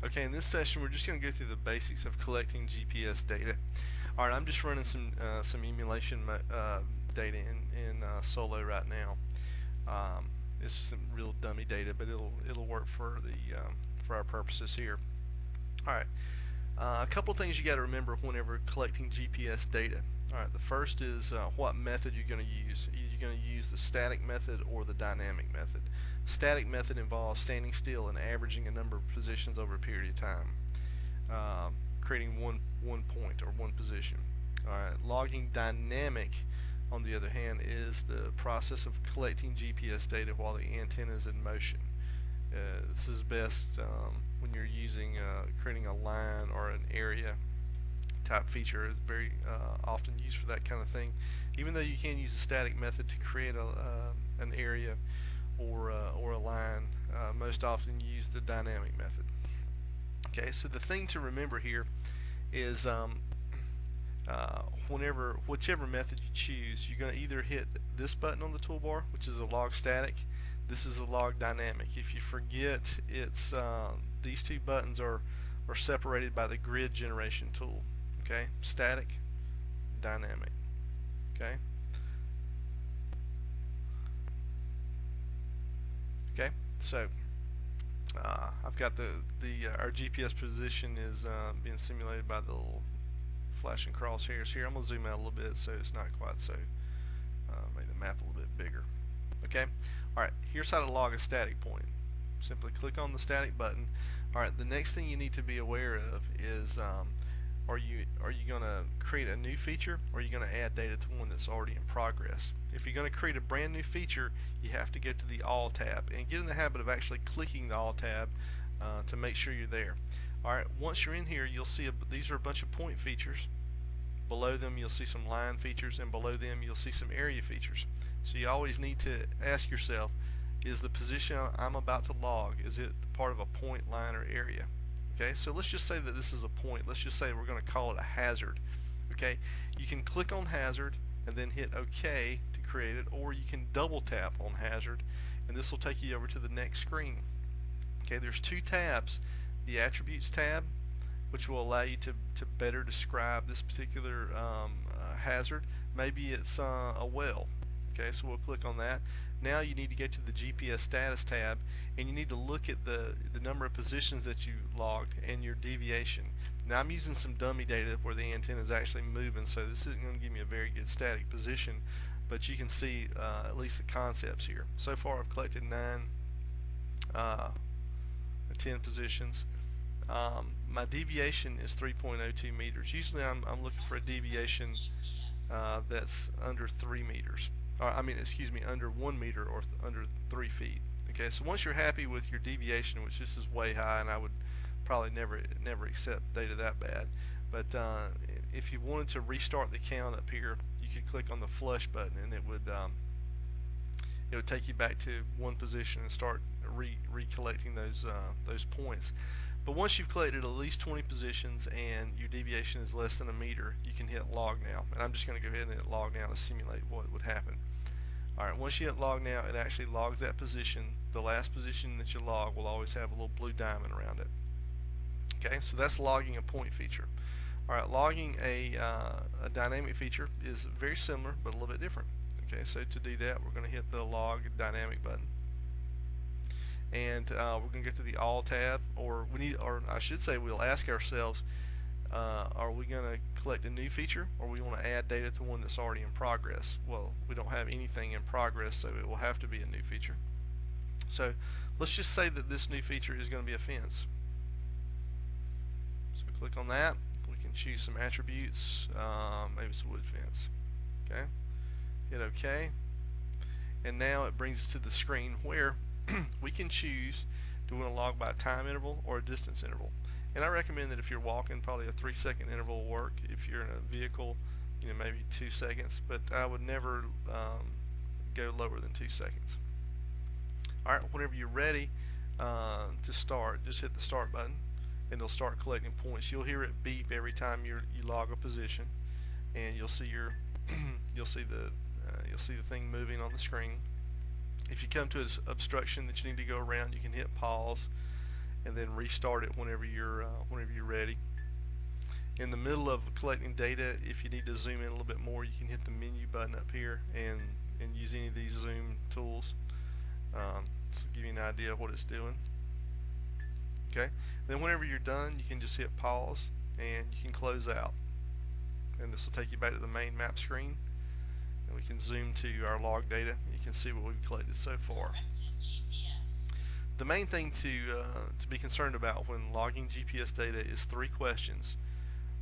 Okay, in this session we're just going to go through the basics of collecting GPS data. Alright, I'm just running some emulation data in Solo right now. It's some real dummy data, but it'll work for the for our purposes here. Alright, a couple things you got to remember whenever collecting GPS data. Alright, the first is what method you're going to use. Either you're going to use the static method or the dynamic method. Static method involves standing still and averaging a number of positions over a period of time, creating one point or one position. Alright, logging dynamic, on the other hand, is the process of collecting GPS data while the antenna is in motion. This is best when you're using creating a line or an area type feature. Is very often used for that kind of thing. Even though you can use the static method to create an area or a line, most often you use the dynamic method. Okay, so the thing to remember here is whichever method you choose, you're going to either hit this button on the toolbar, which is a log static. This is a log dynamic. If you forget, it's these two buttons are separated by the grid generation tool. Okay, static, dynamic. Okay. Okay, so I've got our GPS position is being simulated by the little flashing crosshairs here. I'm going to zoom out a little bit so it's not quite so, make the map a little bit bigger. Okay, alright, here's how to log a static point. Simply click on the static button. Alright, the next thing you need to be aware of is are you going to create a new feature, or are you going to add data to one that's already in progress? If you're going to create a brand new feature, you have to go to the All tab and get in the habit of actually clicking the All tab to make sure you're there. Alright, once you're in here, you'll see these are a bunch of point features. Below them you'll see some line features, and below them you'll see some area features. So you always need to ask yourself, is the position I'm about to log, is it part of a point, line, or area? Okay, so let's just say that this is a point. Let's just say we're going to call it a hazard. Okay, you can click on hazard and then hit OK to create it, or you can double tap on hazard and this will take you over to the next screen. Okay, there's two tabs. The attributes tab, which will allow you to better describe this particular hazard. Maybe it's a well. Okay, so we'll click on that. Now you need to go to the GPS status tab, and you need to look at the number of positions that you logged and your deviation. Now I'm using some dummy data where the antenna is actually moving, so this isn't going to give me a very good static position, but you can see at least the concepts here. So far I've collected 10 positions. My deviation is 3.02 meters. Usually I'm looking for a deviation that's under 3 meters. Under 1 meter or under 3 feet. Okay, so once you're happy with your deviation, which this is way high, and I would probably never accept data that bad, but if you wanted to restart the count up here, you could click on the flush button, and it would take you back to one position and start recollecting those points. But once you've collected at least 20 positions and your deviation is less than a meter, you can hit log now. And I'm just going to go ahead and hit log now to simulate what would happen. Alright, once you hit log now, it actually logs that position. The last position that you log will always have a little blue diamond around it. Okay, so that's logging a point feature. Alright, logging a dynamic feature is very similar but a little bit different. Okay, so to do that, we're going to hit the log dynamic button. And we're going to go to the All tab, or I should say we'll ask ourselves, are we going to collect a new feature, or we want to add data to one that's already in progress? Well, we don't have anything in progress, so it will have to be a new feature. So let's just say that this new feature is going to be a fence. So click on that. We can choose some attributes, maybe it's a wood fence. Okay, hit OK, and now it brings us to the screen where we can choose, do we want to log by a time interval or a distance interval. And I recommend that if you're walking, probably a 3-second interval will work. If you're in a vehicle, maybe 2 seconds, but I would never go lower than 2 seconds. Alright, whenever you're ready to start, just hit the start button and it'll start collecting points. You'll hear it beep every time you log a position, and you'll see you'll see the thing moving on the screen. If you come to an obstruction that you need to go around, you can hit pause, and then restart it whenever you're ready. In the middle of collecting data, if you need to zoom in a little bit more, you can hit the menu button up here and use any of these zoom tools to give you an idea of what it's doing. Okay, then whenever you're done, you can just hit pause and you can close out, and this will take you back to the main map screen, and we can zoom to our log data. You can see what we've collected so far. The main thing to be concerned about when logging GPS data is 3 questions.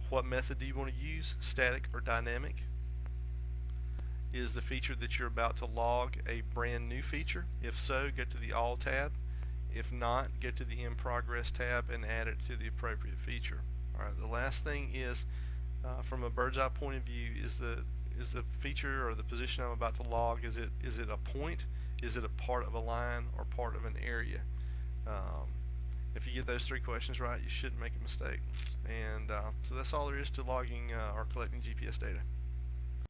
What method do you want to use, static or dynamic? Is the feature that you're about to log a brand new feature? If so, go to the All tab. If not, go to the In Progress tab and add it to the appropriate feature. Alright, the last thing is, from a bird's eye point of view, is the feature or the position I'm about to log, is it a point, is it a part of a line, or part of an area? If you get those 3 questions right, you shouldn't make a mistake. And so that's all there is to logging or collecting GPS data.